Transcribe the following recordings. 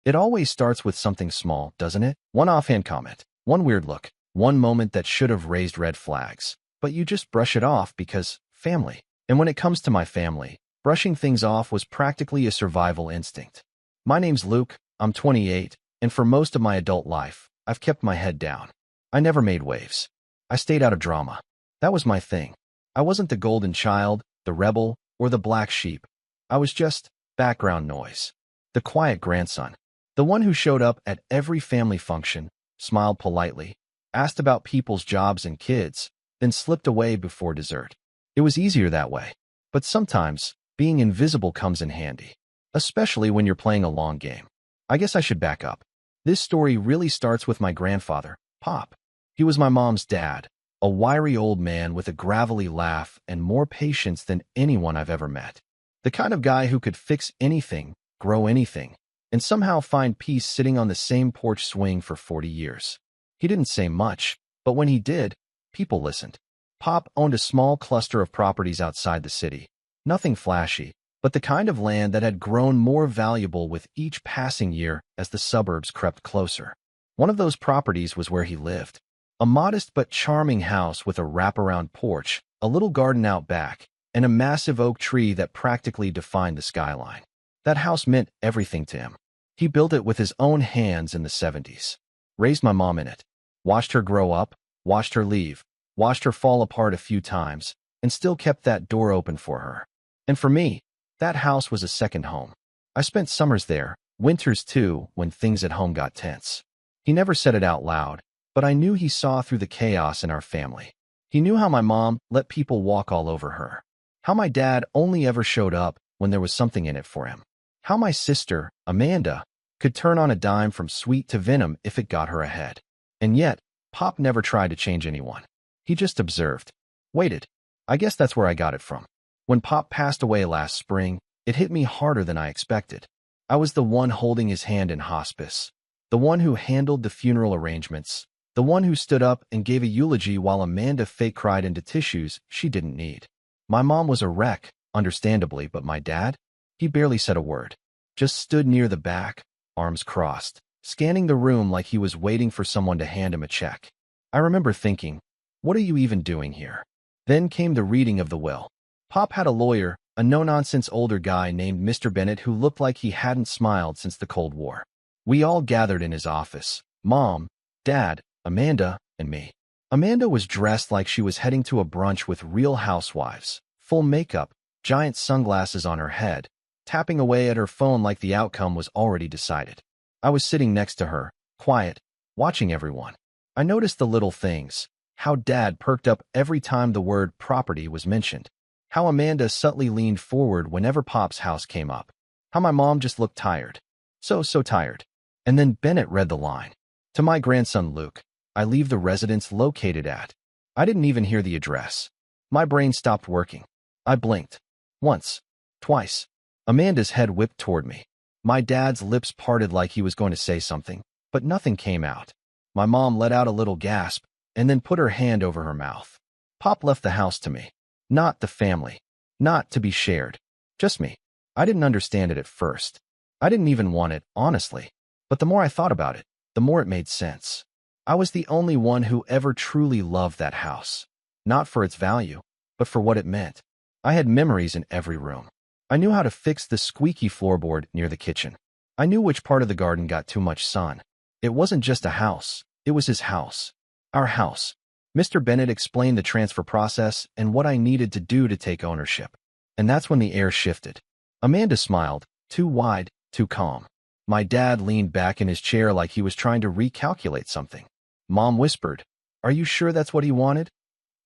It always starts with something small, doesn't it? One offhand comment, one weird look, one moment that should have raised red flags. But you just brush it off because family. And when it comes to my family, brushing things off was practically a survival instinct. My name's Luke, I'm 28, and for most of my adult life, I've kept my head down. I never made waves. I stayed out of drama. That was my thing. I wasn't the golden child, the rebel, or the black sheep. I was just background noise. The quiet grandson. The one who showed up at every family function, smiled politely, asked about people's jobs and kids, then slipped away before dessert. It was easier that way. But sometimes, being invisible comes in handy. Especially when you're playing a long game. I guess I should back up. This story really starts with my grandfather, Pop. He was my mom's dad, a wiry old man with a gravelly laugh and more patience than anyone I've ever met. The kind of guy who could fix anything, grow anything, and somehow find peace sitting on the same porch swing for 40 years. He didn't say much, but when he did, people listened. Pop owned a small cluster of properties outside the city. Nothing flashy, but the kind of land that had grown more valuable with each passing year as the suburbs crept closer. One of those properties was where he lived. A modest but charming house with a wraparound porch, a little garden out back, and a massive oak tree that practically defined the skyline. That house meant everything to him. He built it with his own hands in the 70s. Raised my mom in it. Watched her grow up, watched her leave, watched her fall apart a few times, and still kept that door open for her. And for me, that house was a second home. I spent summers there, winters too, when things at home got tense. He never said it out loud, but I knew he saw through the chaos in our family. He knew how my mom let people walk all over her. How my dad only ever showed up when there was something in it for him. How my sister, Amanda, could turn on a dime from sweet to venom if it got her ahead. And yet, Pop never tried to change anyone. He just observed. Waited. I guess that's where I got it from. When Pop passed away last spring, it hit me harder than I expected. I was the one holding his hand in hospice. The one who handled the funeral arrangements. The one who stood up and gave a eulogy while Amanda fake cried into tissues she didn't need. My mom was a wreck, understandably, but my dad? He barely said a word. Just stood near the back, arms crossed, scanning the room like he was waiting for someone to hand him a check. I remember thinking, what are you even doing here? Then came the reading of the will. Pop had a lawyer, a no-nonsense older guy named Mr. Bennett who looked like he hadn't smiled since the Cold War. We all gathered in his office. Mom, Dad, Amanda, and me. Amanda was dressed like she was heading to a brunch with Real Housewives, full makeup, giant sunglasses on her head, tapping away at her phone like the outcome was already decided. I was sitting next to her, quiet, watching everyone. I noticed the little things, how Dad perked up every time the word property was mentioned, how Amanda subtly leaned forward whenever Pop's house came up, how my mom just looked tired. So tired. And then Bennett read the line. To my grandson Luke, I leave the residence located at. I didn't even hear the address. My brain stopped working. I blinked. Once. Twice. Amanda's head whipped toward me. My dad's lips parted like he was going to say something, but nothing came out. My mom let out a little gasp and then put her hand over her mouth. Pop left the house to me. Not the family. Not to be shared. Just me. I didn't understand it at first. I didn't even want it, honestly. But the more I thought about it, the more it made sense. I was the only one who ever truly loved that house. Not for its value, but for what it meant. I had memories in every room. I knew how to fix the squeaky floorboard near the kitchen. I knew which part of the garden got too much sun. It wasn't just a house. It was his house. Our house. Mr. Bennett explained the transfer process and what I needed to do to take ownership. And that's when the air shifted. Amanda smiled, too wide, too calm. My dad leaned back in his chair like he was trying to recalculate something. Mom whispered, "Are you sure that's what he wanted?"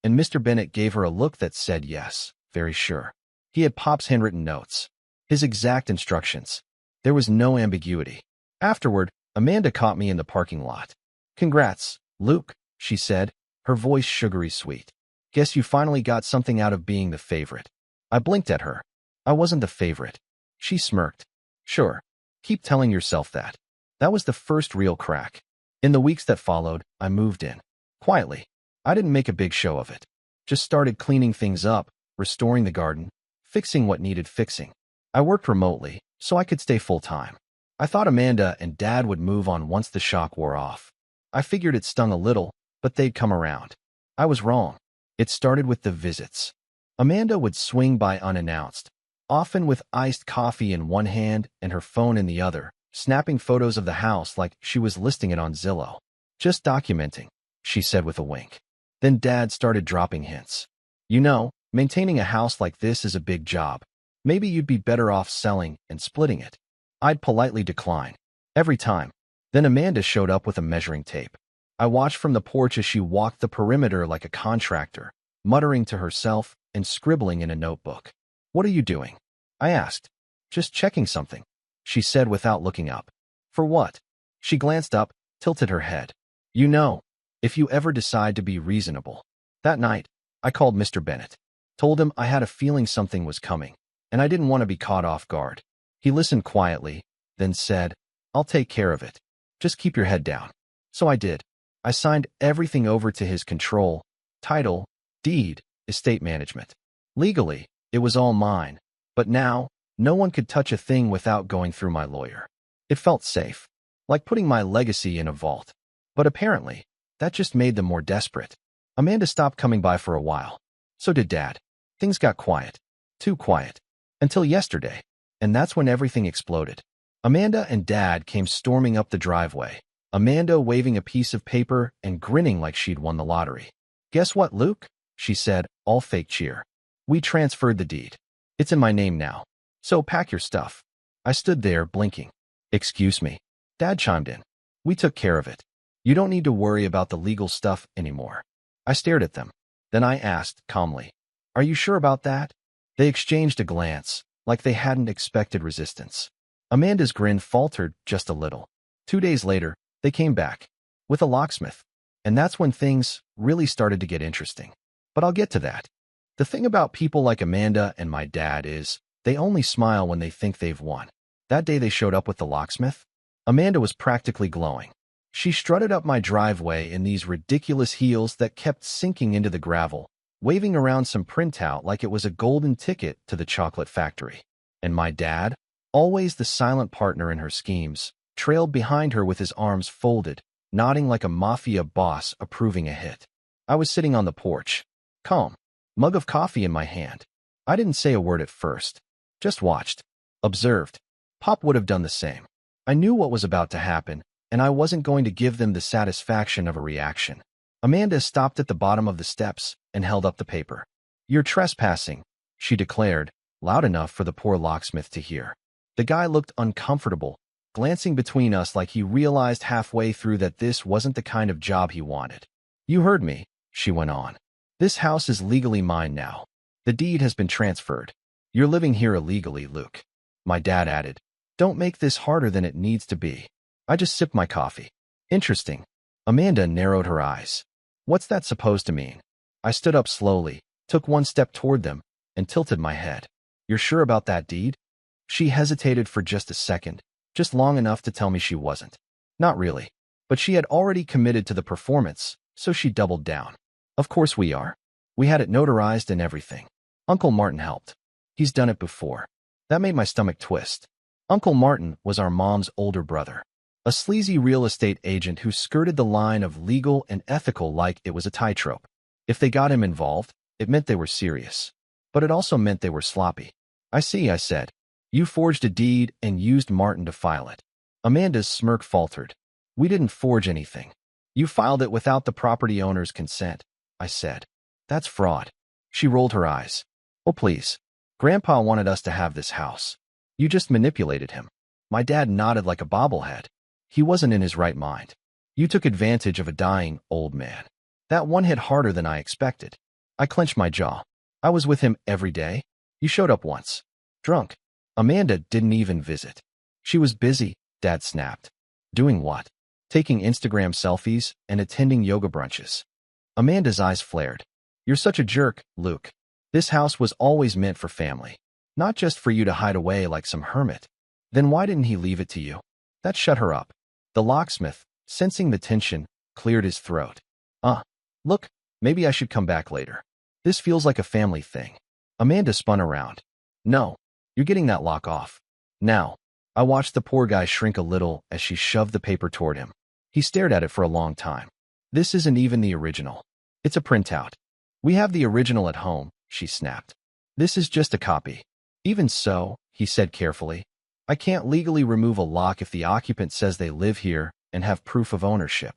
And Mr. Bennett gave her a look that said yes, very sure. He had Pop's handwritten notes. His exact instructions. There was no ambiguity. Afterward, Amanda caught me in the parking lot. "Congrats, Luke," she said, her voice sugary sweet. "Guess you finally got something out of being the favorite." I blinked at her. I wasn't the favorite. She smirked. "Sure. Keep telling yourself that." That was the first real crack. In the weeks that followed, I moved in. Quietly. I didn't make a big show of it. Just started cleaning things up, restoring the garden, fixing what needed fixing. I worked remotely, so I could stay full-time. I thought Amanda and Dad would move on once the shock wore off. I figured it stung a little, but they'd come around. I was wrong. It started with the visits. Amanda would swing by unannounced, often with iced coffee in one hand and her phone in the other, snapping photos of the house like she was listing it on Zillow. "Just documenting," she said with a wink. Then Dad started dropping hints. "You know, maintaining a house like this is a big job. Maybe you'd be better off selling and splitting it." I'd politely decline. Every time. Then Amanda showed up with a measuring tape. I watched from the porch as she walked the perimeter like a contractor, muttering to herself and scribbling in a notebook. "What are you doing?" I asked. "Just checking something," she said without looking up. "For what?" She glanced up, tilted her head. "You know, if you ever decide to be reasonable." That night, I called Mr. Bennett. Told him I had a feeling something was coming, and I didn't want to be caught off guard. He listened quietly, then said, "I'll take care of it. Just keep your head down." So I did. I signed everything over to his control, title, deed, estate management. Legally, it was all mine, but now, no one could touch a thing without going through my lawyer. It felt safe, like putting my legacy in a vault. But apparently, that just made them more desperate. Amanda stopped coming by for a while. So did Dad. Things got quiet. Too quiet. Until yesterday. And that's when everything exploded. Amanda and Dad came storming up the driveway, Amanda waving a piece of paper and grinning like she'd won the lottery. "Guess what, Luke?" she said, all fake cheer. "We transferred the deed. It's in my name now. So pack your stuff." I stood there, blinking. "Excuse me." Dad chimed in. "We took care of it. You don't need to worry about the legal stuff anymore." I stared at them. Then I asked, calmly, "Are you sure about that?" They exchanged a glance, like they hadn't expected resistance. Amanda's grin faltered just a little. 2 days later, they came back. With a locksmith. And that's when things really started to get interesting. But I'll get to that. The thing about people like Amanda and my dad is, they only smile when they think they've won. That day they showed up with the locksmith, Amanda was practically glowing. She strutted up my driveway in these ridiculous heels that kept sinking into the gravel, waving around some printout like it was a golden ticket to the chocolate factory. And my dad, always the silent partner in her schemes, trailed behind her with his arms folded, nodding like a mafia boss approving a hit. I was sitting on the porch, calm, mug of coffee in my hand. I didn't say a word at first, just watched, observed. Pop would have done the same. I knew what was about to happen, and I wasn't going to give them the satisfaction of a reaction. Amanda stopped at the bottom of the steps and held up the paper. "You're trespassing," she declared, loud enough for the poor locksmith to hear. The guy looked uncomfortable, glancing between us like he realized halfway through that this wasn't the kind of job he wanted. "You heard me," she went on. "This house is legally mine now. The deed has been transferred. You're living here illegally, Luke." My dad added, "Don't make this harder than it needs to be." I just sipped my coffee. "Interesting." Amanda narrowed her eyes. "What's that supposed to mean?" I stood up slowly, took one step toward them, and tilted my head. "You're sure about that deed?" She hesitated for just a second, just long enough to tell me she wasn't. Not really. But she had already committed to the performance, so she doubled down. "Of course we are. We had it notarized and everything. Uncle Martin helped. He's done it before." That made my stomach twist. Uncle Martin was our mom's older brother. A sleazy real estate agent who skirted the line of legal and ethical like it was a tightrope. If they got him involved, it meant they were serious. But it also meant they were sloppy. "I see," I said. "You forged a deed and used Martin to file it." Amanda's smirk faltered. "We didn't forge anything. You filed it without the property owner's consent," I said. "That's fraud." She rolled her eyes. "Oh, please. Grandpa wanted us to have this house. You just manipulated him." My dad nodded like a bobblehead. He wasn't in his right mind. "You took advantage of a dying old man." That one hit harder than I expected. I clenched my jaw. "I was with him every day. You showed up once. Drunk." Amanda didn't even visit. "She was busy," Dad snapped. "Doing what?" "Taking Instagram selfies and attending yoga brunches." Amanda's eyes flared. "You're such a jerk, Luke. This house was always meant for family, not just for you to hide away like some hermit." "Then why didn't he leave it to you?" That shut her up. The locksmith, sensing the tension, cleared his throat. Look, maybe I should come back later. This feels like a family thing." Amanda spun around. "No, you're getting that lock off. Now." I watched the poor guy shrink a little as she shoved the paper toward him. He stared at it for a long time. This isn't even the original. It's a printout. We have the original at home, she snapped. This is just a copy. Even so, he said carefully, I can't legally remove a lock if the occupant says they live here and have proof of ownership.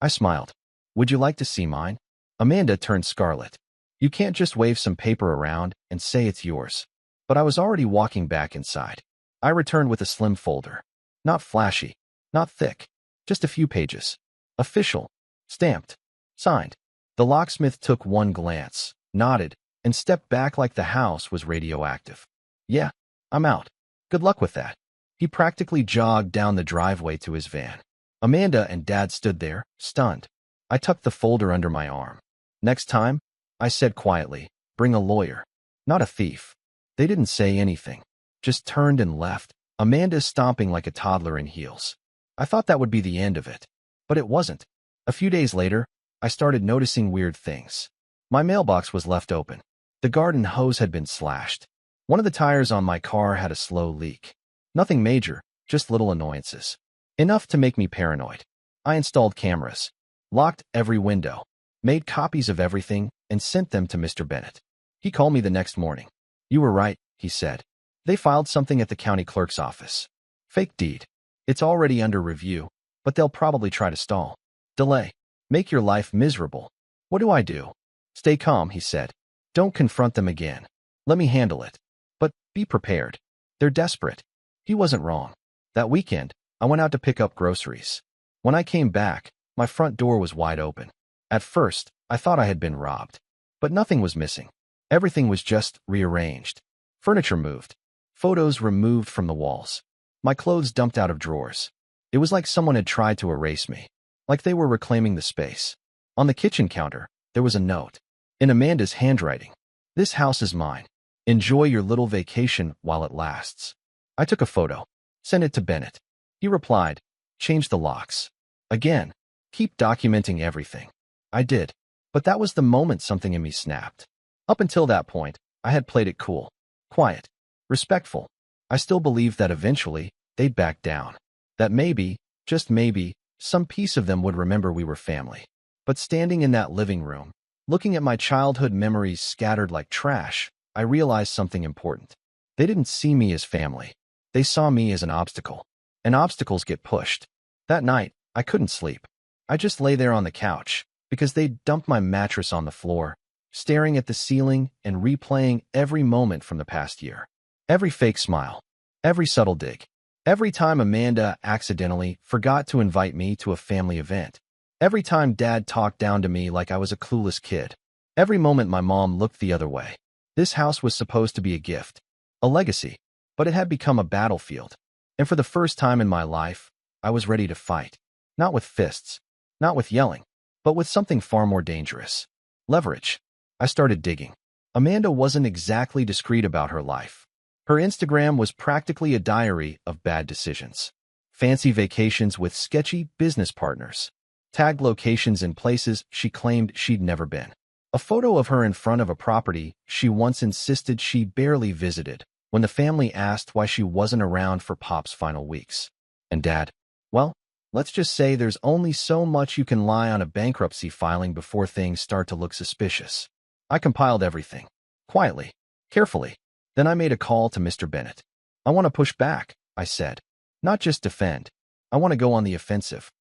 I smiled. Would you like to see mine? Amanda turned scarlet. You can't just wave some paper around and say it's yours. But I was already walking back inside. I returned with a slim folder. Not flashy, not thick, just a few pages. Official, stamped, signed. The locksmith took one glance, nodded, and stepped back like the house was radioactive. Yeah, I'm out. Good luck with that. He practically jogged down the driveway to his van. Amanda and Dad stood there, stunned. I tucked the folder under my arm. Next time, I said quietly, bring a lawyer, not a thief. They didn't say anything, just turned and left, Amanda stomping like a toddler in heels. I thought that would be the end of it, but it wasn't. A few days later, I started noticing weird things. My mailbox was left open. The garden hose had been slashed. One of the tires on my car had a slow leak. Nothing major, just little annoyances. Enough to make me paranoid. I installed cameras, locked every window, made copies of everything, and sent them to Mr. Bennett. He called me the next morning. You were right, he said. They filed something at the county clerk's office. Fake deed. It's already under review, but they'll probably try to stall. Delay. Make your life miserable. What do I do? Stay calm, he said. Don't confront them again. Let me handle it. But be prepared. They're desperate. He wasn't wrong. That weekend, I went out to pick up groceries. When I came back, my front door was wide open. At first, I thought I had been robbed. But nothing was missing. Everything was just rearranged. Furniture moved. Photos removed from the walls. My clothes dumped out of drawers. It was like someone had tried to erase me. Like they were reclaiming the space. On the kitchen counter, there was a note. In Amanda's handwriting. This house is mine. Enjoy your little vacation while it lasts. I took a photo. Sent it to Bennett. He replied, change the locks. Again, keep documenting everything. I did. But that was the moment something in me snapped. Up until that point, I had played it cool, quiet, respectful. I still believed that eventually, they'd back down. That maybe, just maybe, some piece of them would remember we were family. But standing in that living room, looking at my childhood memories scattered like trash, I realized something important. They didn't see me as family. They saw me as an obstacle. And obstacles get pushed. That night, I couldn't sleep. I just lay there on the couch, because they'd dumped my mattress on the floor, staring at the ceiling and replaying every moment from the past year. Every fake smile. Every subtle dig. Every time Amanda accidentally forgot to invite me to a family event. Every time Dad talked down to me like I was a clueless kid. Every moment my mom looked the other way. This house was supposed to be a gift, a legacy, but it had become a battlefield. And for the first time in my life, I was ready to fight. Not with fists, not with yelling, but with something far more dangerous. Leverage. I started digging. Amanda wasn't exactly discreet about her life. Her Instagram was practically a diary of bad decisions. Fancy vacations with sketchy business partners. Tagged locations in places she claimed she'd never been. A photo of her in front of a property she once insisted she barely visited when the family asked why she wasn't around for Pop's final weeks. And Dad, well, let's just say there's only so much you can lie on a bankruptcy filing before things start to look suspicious. I compiled everything. Quietly. Carefully. Then I made a call to Mr. Bennett. I want to push back, I said. Not just defend. I want to go on the offensive.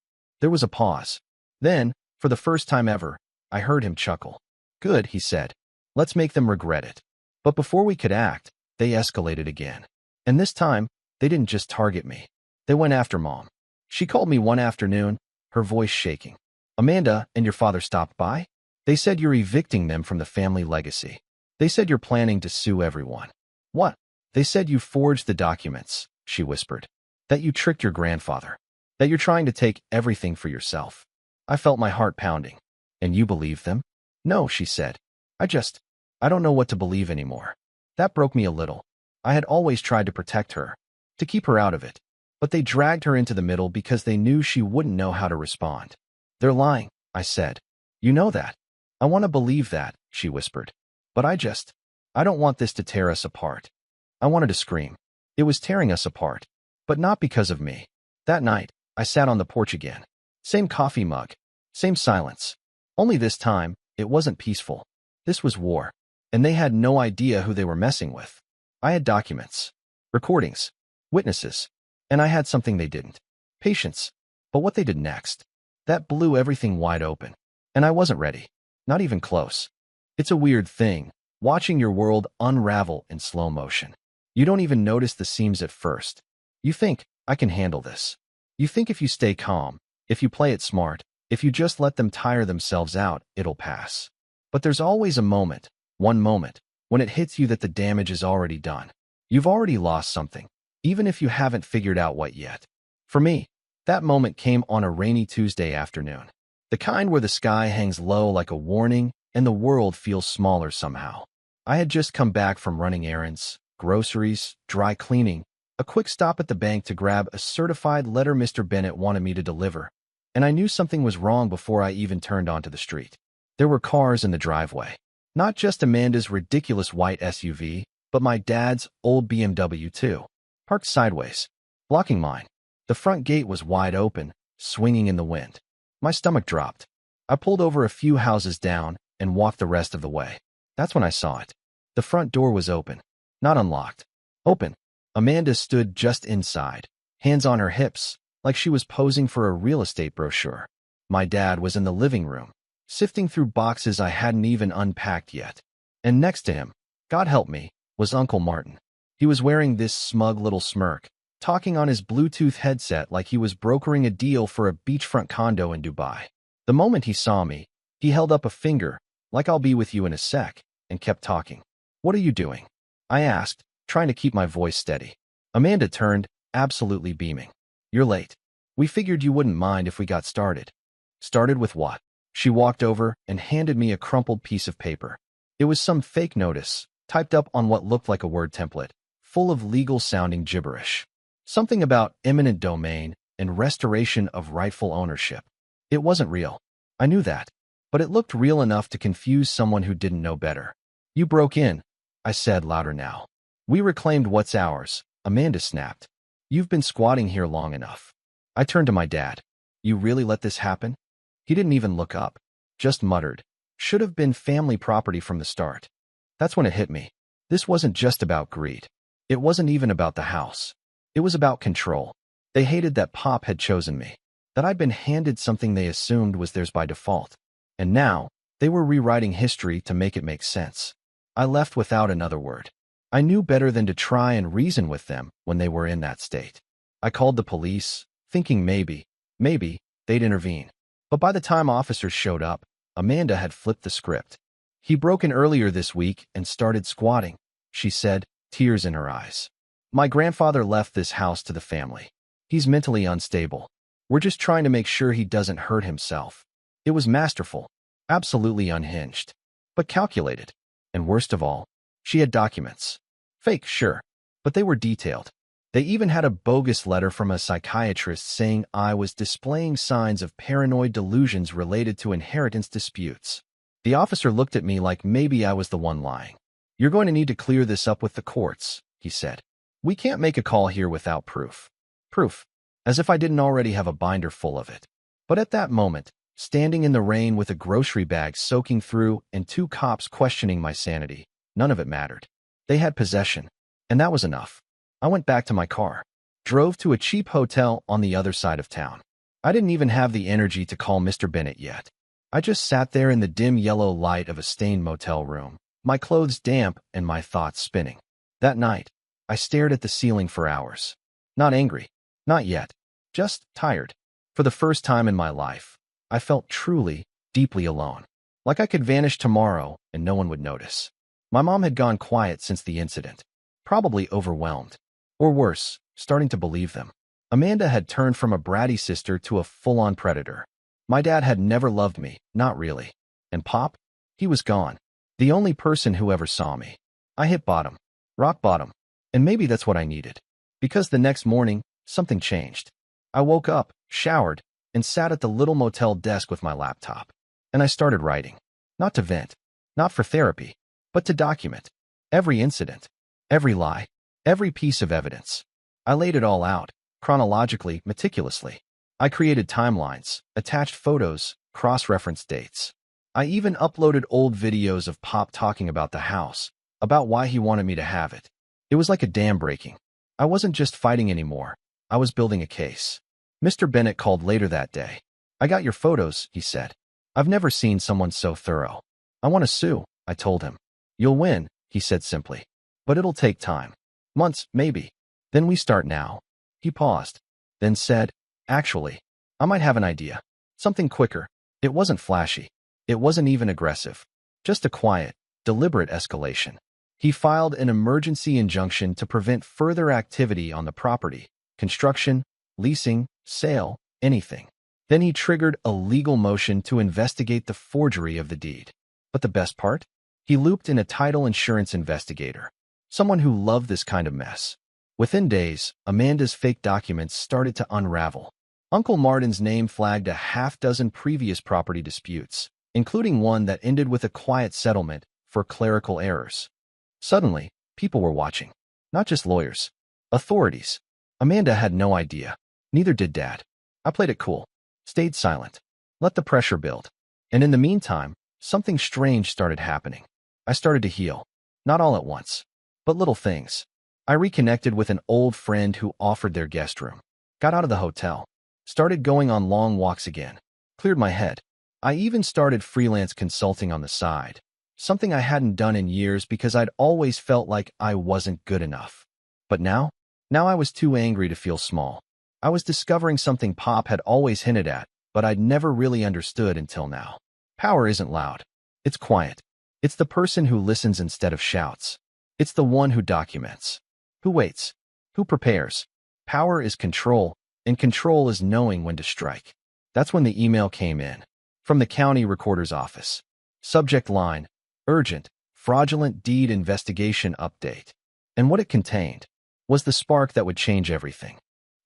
There was a pause. Then, for the first time ever, I heard him chuckle. Good, he said. Let's make them regret it. But before we could act, they escalated again. And this time, they didn't just target me. They went after Mom. She called me one afternoon, her voice shaking. Amanda and your father stopped by? They said you're evicting them from the family legacy. They said you're planning to sue everyone. What? They said you forged the documents, she whispered. That you tricked your grandfather. That you're trying to take everything for yourself. I felt my heart pounding. And you believe them? No, she said. I don't know what to believe anymore. That broke me a little. I had always tried to protect her, to keep her out of it. But they dragged her into the middle because they knew she wouldn't know how to respond. They're lying, I said. You know that. I want to believe that, she whispered. But I don't want this to tear us apart. I wanted to scream. It was tearing us apart. But not because of me. That night, I sat on the porch again. Same coffee mug. Same silence. Only this time, it wasn't peaceful. This was war. And they had no idea who they were messing with. I had documents, recordings, witnesses, and I had something they didn't. Patience. But what they did next, that blew everything wide open. And I wasn't ready. Not even close. It's a weird thing, watching your world unravel in slow motion. You don't even notice the seams at first. You think, I can handle this. You think if you stay calm, if you play it smart, if you just let them tire themselves out, it'll pass. But there's always a moment, one moment, when it hits you that the damage is already done. You've already lost something, even if you haven't figured out what yet. For me, that moment came on a rainy Tuesday afternoon. The kind where the sky hangs low like a warning and the world feels smaller somehow. I had just come back from running errands, groceries, dry cleaning, a quick stop at the bank to grab a certified letter Mr. Bennett wanted me to deliver, and I knew something was wrong before I even turned onto the street. There were cars in the driveway. Not just Amanda's ridiculous white SUV, but my dad's old BMW too, parked sideways, blocking mine. The front gate was wide open, swinging in the wind. My stomach dropped. I pulled over a few houses down and walked the rest of the way. That's when I saw it. The front door was open, not unlocked. Open. Amanda stood just inside, hands on her hips, like she was posing for a real estate brochure. My dad was in the living room, sifting through boxes I hadn't even unpacked yet. And next to him, God help me, was Uncle Martin. He was wearing this smug little smirk, talking on his Bluetooth headset like he was brokering a deal for a beachfront condo in Dubai. The moment he saw me, he held up a finger, like I'll be with you in a sec, and kept talking. What are you doing? I asked, trying to keep my voice steady. Amanda turned, absolutely beaming. You're late. We figured you wouldn't mind if we got started. Started with what? She walked over and handed me a crumpled piece of paper. It was some fake notice, typed up on what looked like a word template, full of legal-sounding gibberish. Something about eminent domain and restoration of rightful ownership. It wasn't real. I knew that. But it looked real enough to confuse someone who didn't know better. You broke in, I said louder now. We reclaimed what's ours, Amanda snapped. You've been squatting here long enough. I turned to my dad. You really let this happen? He didn't even look up, just muttered. Should have been family property from the start. That's when it hit me. This wasn't just about greed. It wasn't even about the house. It was about control. They hated that Pop had chosen me, that I'd been handed something they assumed was theirs by default. And now, they were rewriting history to make it make sense. I left without another word. I knew better than to try and reason with them when they were in that state. I called the police, thinking maybe, they'd intervene. But by the time officers showed up, Amanda had flipped the script. He broke in earlier this week and started squatting, she said, tears in her eyes. My grandfather left this house to the family. He's mentally unstable. We're just trying to make sure he doesn't hurt himself. It was masterful, absolutely unhinged, but calculated. And worst of all, she had documents. Fake, sure, but they were detailed. They even had a bogus letter from a psychiatrist saying I was displaying signs of paranoid delusions related to inheritance disputes. The officer looked at me like maybe I was the one lying. You're going to need to clear this up with the courts, he said. We can't make a call here without proof. Proof. As if I didn't already have a binder full of it. But at that moment, standing in the rain with a grocery bag soaking through and 2 cops questioning my sanity, none of it mattered. They had possession, and that was enough. I went back to my car, drove to a cheap hotel on the other side of town. I didn't even have the energy to call Mr. Bennett yet. I just sat there in the dim yellow light of a stained motel room, my clothes damp and my thoughts spinning. That night, I stared at the ceiling for hours. Not angry. Not yet. Just tired. For the first time in my life, I felt truly, deeply alone. Like I could vanish tomorrow and no one would notice. My mom had gone quiet since the incident. Probably overwhelmed. Or worse, starting to believe them. Amanda had turned from a bratty sister to a full-on predator. My dad had never loved me, not really. And Pop? He was gone. The only person who ever saw me. I hit bottom. Rock bottom. And maybe that's what I needed. Because the next morning, something changed. I woke up, showered, and sat at the little motel desk with my laptop. And I started writing. Not to vent. Not for therapy. But to document. Every incident. Every lie. Every piece of evidence. I laid it all out, chronologically, meticulously. I created timelines, attached photos, cross-referenced dates. I even uploaded old videos of Pop talking about the house, about why he wanted me to have it. It was like a dam breaking. I wasn't just fighting anymore. I was building a case. Mr. Bennett called later that day. "I got your photos," he said. "I've never seen someone so thorough." "I want to sue," I told him. "You'll win," he said simply. "But it'll take time. Months, maybe." "Then we start now." He paused, then said, "Actually, I might have an idea. Something quicker." It wasn't flashy. It wasn't even aggressive. Just a quiet, deliberate escalation. He filed an emergency injunction to prevent further activity on the property, construction, leasing, sale, anything. Then he triggered a legal motion to investigate the forgery of the deed. But the best part? He looped in a title insurance investigator, someone who loved this kind of mess. Within days, Amanda's fake documents started to unravel. Uncle Martin's name flagged a half-dozen previous property disputes, including one that ended with a quiet settlement for clerical errors. Suddenly, people were watching. Not just lawyers. Authorities. Amanda had no idea. Neither did Dad. I played it cool. Stayed silent. Let the pressure build. And in the meantime, something strange started happening. I started to heal. Not all at once, but little things. I reconnected with an old friend who offered their guest room. Got out of the hotel. Started going on long walks again. Cleared my head. I even started freelance consulting on the side. Something I hadn't done in years because I'd always felt like I wasn't good enough. But now I was too angry to feel small. I was discovering something Pop had always hinted at, but I'd never really understood until now. Power isn't loud. It's quiet. It's the person who listens instead of shouts. It's the one who documents, who waits, who prepares. Power is control, and control is knowing when to strike. That's when the email came in. From the county recorder's office. Subject line, urgent, fraudulent deed investigation update. And what it contained was the spark that would change everything.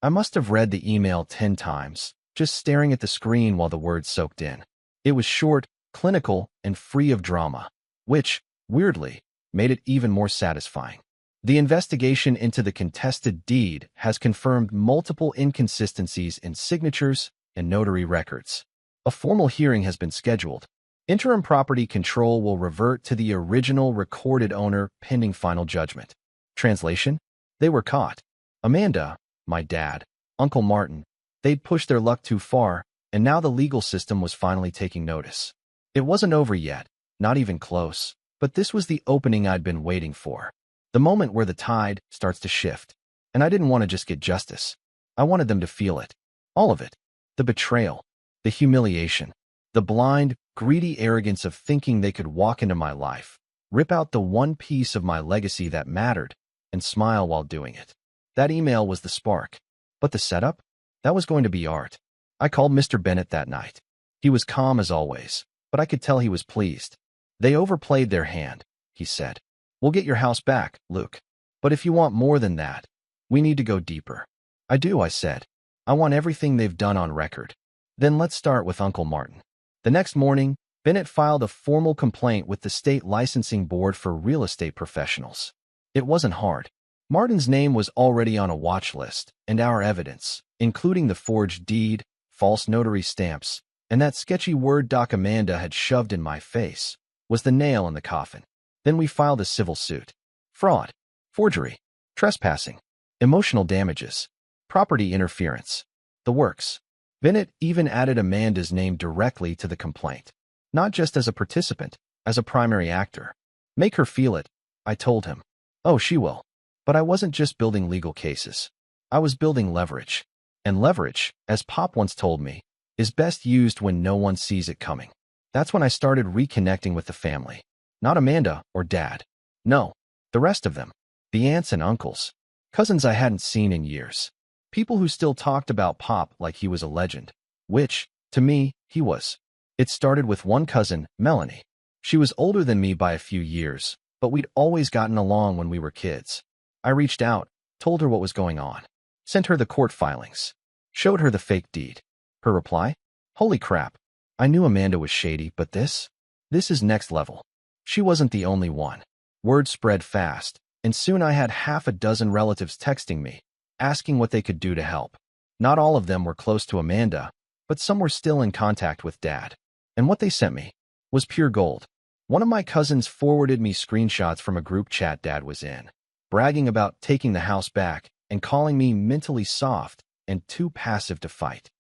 I must have read the email 10 times, just staring at the screen while the words soaked in. It was short, clinical, and free of drama, which, weirdly, made it even more satisfying. The investigation into the contested deed has confirmed multiple inconsistencies in signatures and notary records. A formal hearing has been scheduled. Interim property control will revert to the original recorded owner pending final judgment. Translation? They were caught. Amanda, my dad, Uncle Martin, they'd pushed their luck too far, and now the legal system was finally taking notice. It wasn't over yet, not even close, but this was the opening I'd been waiting for. The moment where the tide starts to shift. And I didn't want to just get justice. I wanted them to feel it. All of it. The betrayal. The humiliation. The blind, greedy arrogance of thinking they could walk into my life, rip out the one piece of my legacy that mattered, and smile while doing it. That email was the spark. But the setup? That was going to be art. I called Mr. Bennett that night. He was calm as always, but I could tell he was pleased. "They overplayed their hand," he said. "We'll get your house back, Luke. But if you want more than that, we need to go deeper." "I do," I said. "I want everything they've done on record." "Then let's start with Uncle Martin." The next morning, Bennett filed a formal complaint with the state licensing board for real estate professionals. It wasn't hard. Martin's name was already on a watch list, and our evidence, including the forged deed, false notary stamps, and that sketchy Word doc Amanda had shoved in my face, was the nail in the coffin. Then we filed a civil suit. Fraud, forgery, trespassing, emotional damages, property interference, the works. Bennett even added Amanda's name directly to the complaint, not just as a participant, as a primary actor. "Make her feel it," I told him. "Oh, she will." But I wasn't just building legal cases. I was building leverage. And leverage, as Pop once told me, is best used when no one sees it coming. That's when I started reconnecting with the family. Not Amanda or Dad. No, the rest of them. The aunts and uncles. Cousins I hadn't seen in years. People who still talked about Pop like he was a legend. Which, to me, he was. It started with one cousin, Melanie. She was older than me by a few years, but we'd always gotten along when we were kids. I reached out, told her what was going on. Sent her the court filings. Showed her the fake deed. Her reply? "Holy crap. I knew Amanda was shady, but this is next level." She wasn't the only one. Word spread fast, and soon I had half a dozen relatives texting me. asking what they could do to help. Not all of them were close to Amanda, but some were still in contact with Dad. And what they sent me was pure gold. One of my cousins forwarded me screenshots from a group chat Dad was in, bragging about taking the house back and calling me mentally soft and too passive to fight.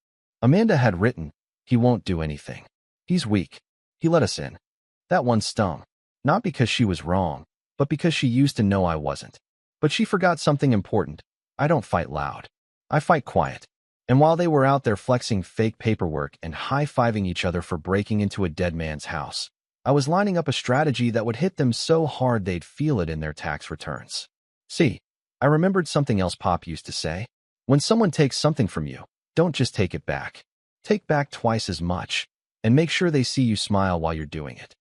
Amanda had written, "He won't do anything. He's weak. He let us in." That one stung, not because she was wrong, but because she used to know I wasn't. But she forgot something important. I don't fight loud. I fight quiet. And while they were out there flexing fake paperwork and high-fiving each other for breaking into a dead man's house, I was lining up a strategy that would hit them so hard they'd feel it in their tax returns. See, I remembered something else Pop used to say. When someone takes something from you, don't just take it back. Take back twice as much, and make sure they see you smile while you're doing it.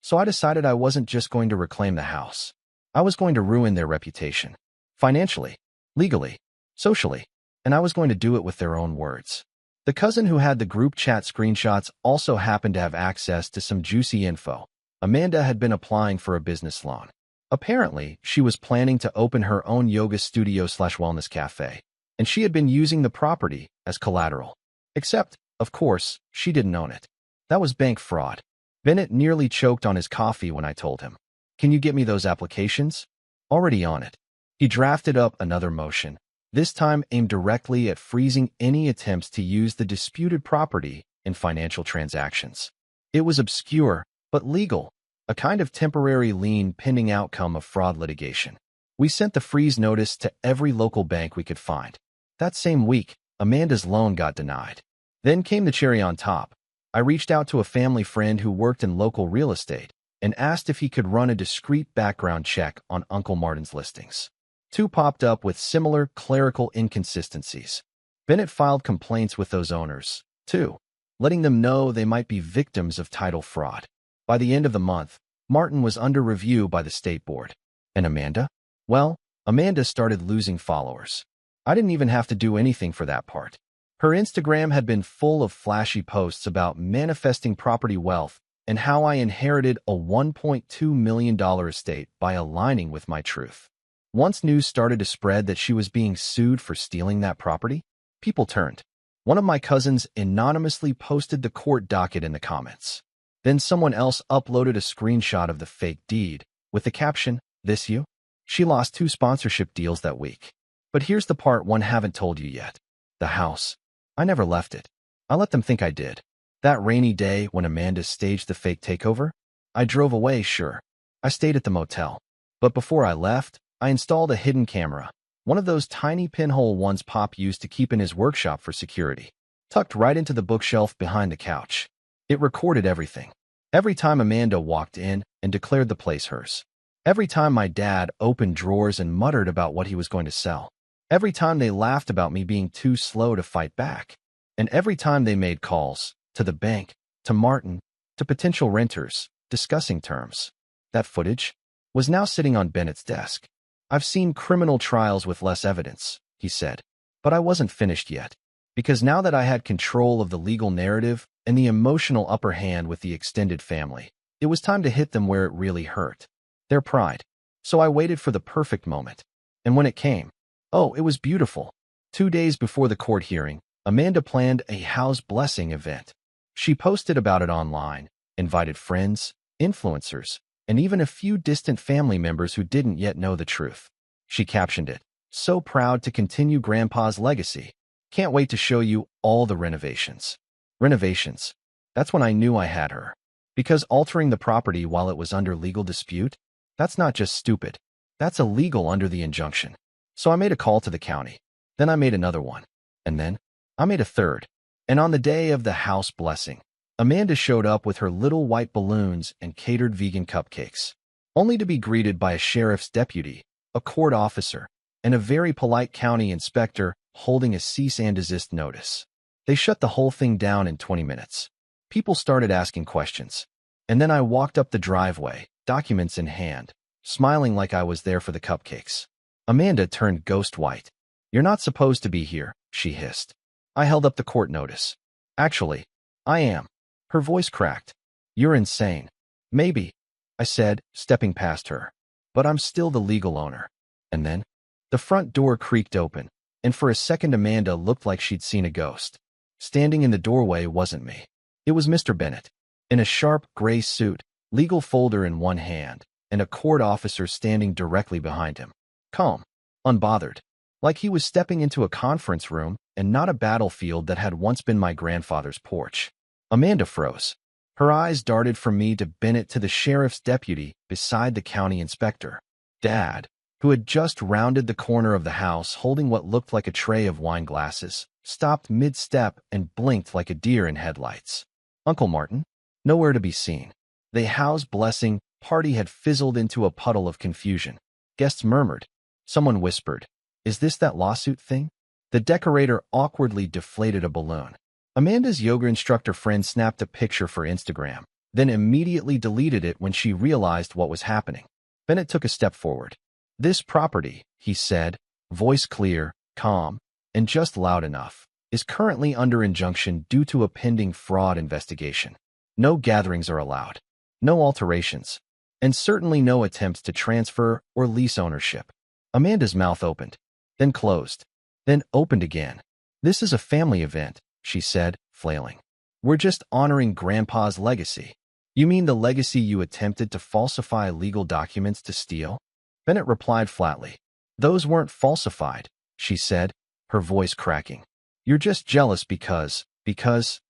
So I decided I wasn't just going to reclaim the house. I was going to ruin their reputation. Financially, legally, socially, and I was going to do it with their own words. The cousin who had the group chat screenshots also happened to have access to some juicy info. Amanda had been applying for a business loan. Apparently, she was planning to open her own yoga studio/wellness cafe, and she had been using the property as collateral. Except, of course, she didn't own it. That was bank fraud. Bennett nearly choked on his coffee when I told him, "Can you get me those applications?" Already on it. He drafted up another motion, this time aimed directly at freezing any attempts to use the disputed property in financial transactions. It was obscure, but legal, a kind of temporary lien pending outcome of fraud litigation. We sent the freeze notice to every local bank we could find. That same week, Amanda's loan got denied. Then came the cherry on top. I reached out to a family friend who worked in local real estate and asked if he could run a discreet background check on Uncle Martin's listings. Two popped up with similar clerical inconsistencies. Bennett filed complaints with those owners, too, letting them know they might be victims of title fraud. By the end of the month, Martin was under review by the state board. And Amanda? Well, Amanda started losing followers. I didn't even have to do anything for that part. Her Instagram had been full of flashy posts about manifesting property wealth and how I inherited a $1.2 million estate by aligning with my truth. Once news started to spread that she was being sued for stealing that property, people turned. One of my cousins anonymously posted the court docket in the comments. Then someone else uploaded a screenshot of the fake deed with the caption, "This you?" She lost 2 sponsorship deals that week. But here's the part one haven't told you yet. The house. I never left it. I let them think I did. That rainy day when Amanda staged the fake takeover, I drove away, sure. I stayed at the motel. But before I left, I installed a hidden camera, one of those tiny pinhole ones Pop used to keep in his workshop for security, tucked right into the bookshelf behind the couch. It recorded everything. Every time Amanda walked in and declared the place hers. Every time my dad opened drawers and muttered about what he was going to sell. Every time they laughed about me being too slow to fight back. And every time they made calls, to the bank, to Martin, to potential renters, discussing terms. That footage was now sitting on Bennett's desk. "I've seen criminal trials with less evidence," he said. But I wasn't finished yet. Because now that I had control of the legal narrative and the emotional upper hand with the extended family, it was time to hit them where it really hurt. Their pride. So I waited for the perfect moment. And when it came, oh, it was beautiful. 2 days before the court hearing, Amanda planned a house blessing event. She posted about it online, invited friends, influencers, and even a few distant family members who didn't yet know the truth. She captioned it, "So proud to continue Grandpa's legacy. Can't wait to show you all the renovations." Renovations. That's when I knew I had her. Because altering the property while it was under legal dispute, that's not just stupid. That's illegal under the injunction. So I made a call to the county. Then I made another one. And then I made a third. And on the day of the house blessing, Amanda showed up with her little white balloons and catered vegan cupcakes, only to be greeted by a sheriff's deputy, a court officer, and a very polite county inspector holding a cease and desist notice. They shut the whole thing down in 20 minutes. People started asking questions. And then I walked up the driveway, documents in hand, smiling like I was there for the cupcakes. Amanda turned ghost white. "You're not supposed to be here," she hissed. I held up the court notice. "Actually, I am." Her voice cracked. "You're insane." "Maybe," I said, stepping past her. "But I'm still the legal owner." And then the front door creaked open. and for a second Amanda looked like she'd seen a ghost. Standing in the doorway wasn't me. It was Mr. Bennett, in a sharp gray suit, legal folder in one hand, and a court officer standing directly behind him. Calm, unbothered, like he was stepping into a conference room and not a battlefield that had once been my grandfather's porch. Amanda froze. Her eyes darted from me to Bennett to the sheriff's deputy beside the county inspector. Dad, who had just rounded the corner of the house holding what looked like a tray of wine glasses, stopped mid-step and blinked like a deer in headlights. Uncle Martin? Nowhere to be seen. The house blessing party had fizzled into a puddle of confusion. Guests murmured. Someone whispered, "Is this that lawsuit thing?" The decorator awkwardly deflated a balloon. Amanda's yoga instructor friend snapped a picture for Instagram, then immediately deleted it when she realized what was happening. Bennett took a step forward. "This property," he said, voice clear, calm, and just loud enough, "is currently under injunction due to a pending fraud investigation. No gatherings are allowed, no alterations, and certainly no attempts to transfer or lease ownership." Amanda's mouth opened, then closed, then opened again. "This is a family event," she said, flailing. "We're just honoring Grandpa's legacy." "You mean the legacy you attempted to falsify legal documents to steal?" Bennett replied flatly. "Those weren't falsified," she said, her voice cracking. "You're just jealous because,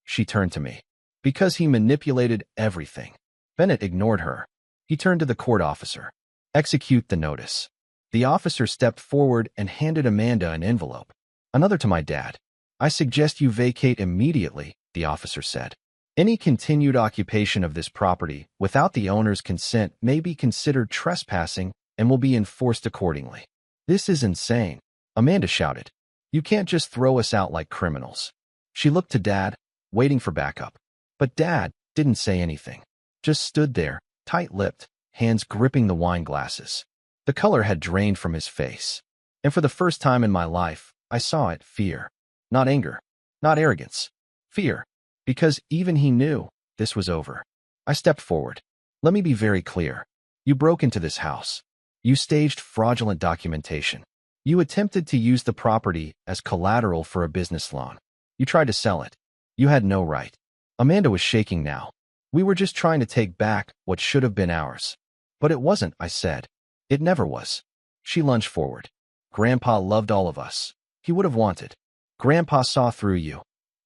she turned to me. Because he manipulated everything." Bennett ignored her. He turned to the court officer. "Execute the notice." The officer stepped forward and handed Amanda an envelope. "Another to my dad." "I suggest you vacate immediately," the officer said. "Any continued occupation of this property without the owner's consent may be considered trespassing and will be enforced accordingly." "This is insane," Amanda shouted. "You can't just throw us out like criminals." She looked to Dad, waiting for backup. But Dad didn't say anything, just stood there, tight-lipped, hands gripping the wine glasses. The color had drained from his face, and for the first time in my life, I saw it: fear. Not anger, not arrogance. Fear. Because even he knew this was over. I stepped forward. "Let me be very clear. You broke into this house. You staged fraudulent documentation. You attempted to use the property as collateral for a business loan. You tried to sell it. You had no right." Amanda was shaking now. "We were just trying to take back what should have been ours." "But it wasn't," I said. "It never was." She lunged forward. "Grandpa loved all of us. He would have wanted. Grandpa saw through you."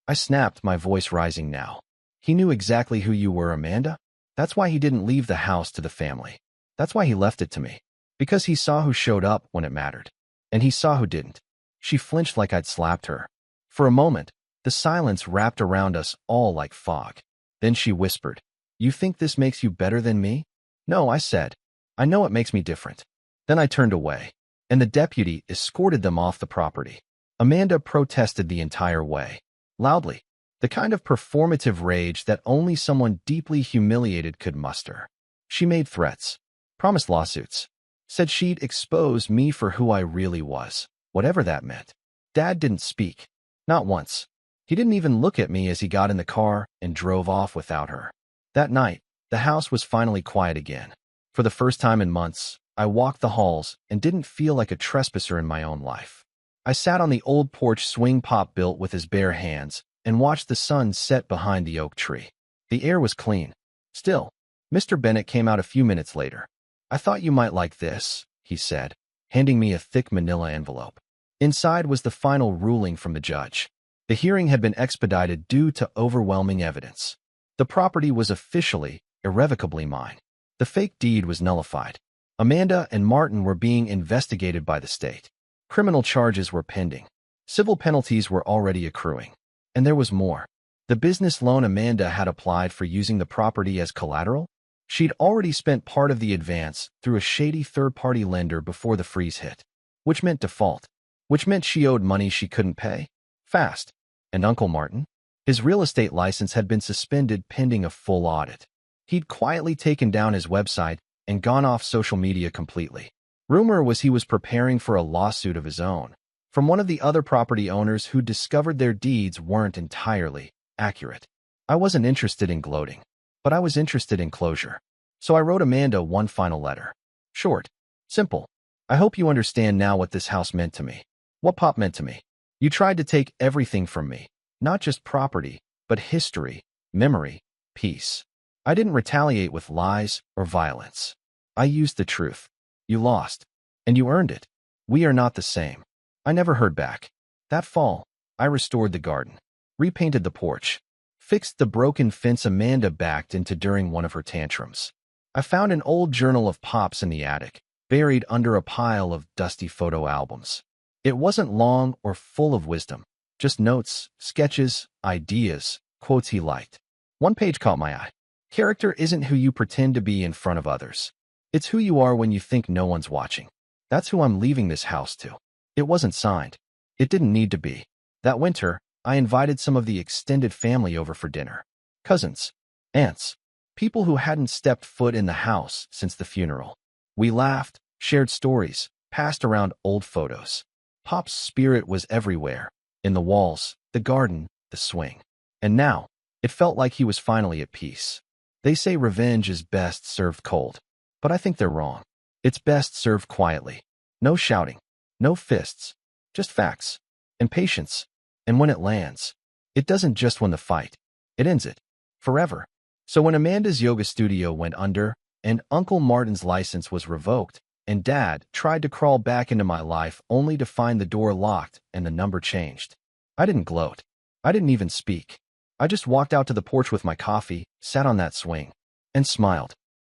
I snapped, my voice rising now. "He knew exactly who you were, Amanda. That's why he didn't leave the house to the family. That's why he left it to me. Because he saw who showed up when it mattered. And he saw who didn't." She flinched like I'd slapped her. For a moment, the silence wrapped around us all like fog. Then she whispered, "You think this makes you better than me?" "No," I said. "I know it makes me different." Then I turned away, and the deputy escorted them off the property. Amanda protested the entire way, loudly, the kind of performative rage that only someone deeply humiliated could muster. She made threats, promised lawsuits, said she'd expose me for who I really was, whatever that meant. Dad didn't speak, not once. He didn't even look at me as he got in the car and drove off without her. That night, the house was finally quiet again. For the first time in months, I walked the halls and didn't feel like a trespasser in my own life. I sat on the old porch swing Pop built with his bare hands and watched the sun set behind the oak tree. The air was clean. Still, Mr. Bennett came out a few minutes later. "I thought you might like this," he said, handing me a thick manila envelope. Inside was the final ruling from the judge. The hearing had been expedited due to overwhelming evidence. The property was officially, irrevocably mine. The fake deed was nullified. Amanda and Martin were being investigated by the state. Criminal charges were pending. Civil penalties were already accruing. And there was more. The business loan Amanda had applied for using the property as collateral? She'd already spent part of the advance through a shady third-party lender before the freeze hit, which meant default, which meant she owed money she couldn't pay. Fast. And Uncle Martin? His real estate license had been suspended pending a full audit. He'd quietly taken down his website and gone off social media completely. Rumor was he was preparing for a lawsuit of his own from one of the other property owners who discovered their deeds weren't entirely accurate. I wasn't interested in gloating, but I was interested in closure. So I wrote Amanda one final letter. Short. Simple. "I hope you understand now what this house meant to me. what Pop meant to me. You tried to take everything from me, not just property, but history, memory, peace. I didn't retaliate with lies or violence. I used the truth. You lost, and you earned it. We are not the same. I never heard back. That fall, I restored the garden, repainted the porch, fixed the broken fence Amanda backed into during one of her tantrums. I found an old journal of Pop's in the attic, buried under a pile of dusty photo albums. It wasn't long or full of wisdom, just notes, sketches, ideas, quotes he liked. One page caught my eye. Character isn't who you pretend to be in front of others. It's who you are when you think no one's watching. That's who I'm leaving this house to. It wasn't signed. It didn't need to be. That winter, I invited some of the extended family over for dinner. Cousins, aunts, people who hadn't stepped foot in the house since the funeral. We laughed, shared stories, passed around old photos. Pop's spirit was everywhere, in the walls, the garden, the swing. And now, it felt like he was finally at peace. They say revenge is best served cold, but I think they're wrong. It's best served quietly. No shouting, no fists, just facts and patience. And when it lands, it doesn't just win the fight, it ends it forever. So when Amanda's yoga studio went under and Uncle Martin's license was revoked and Dad tried to crawl back into my life only to find the door locked and the number changed, I didn't gloat. I didn't even speak. I just walked out to the porch with my coffee, sat on that swing, and smiled.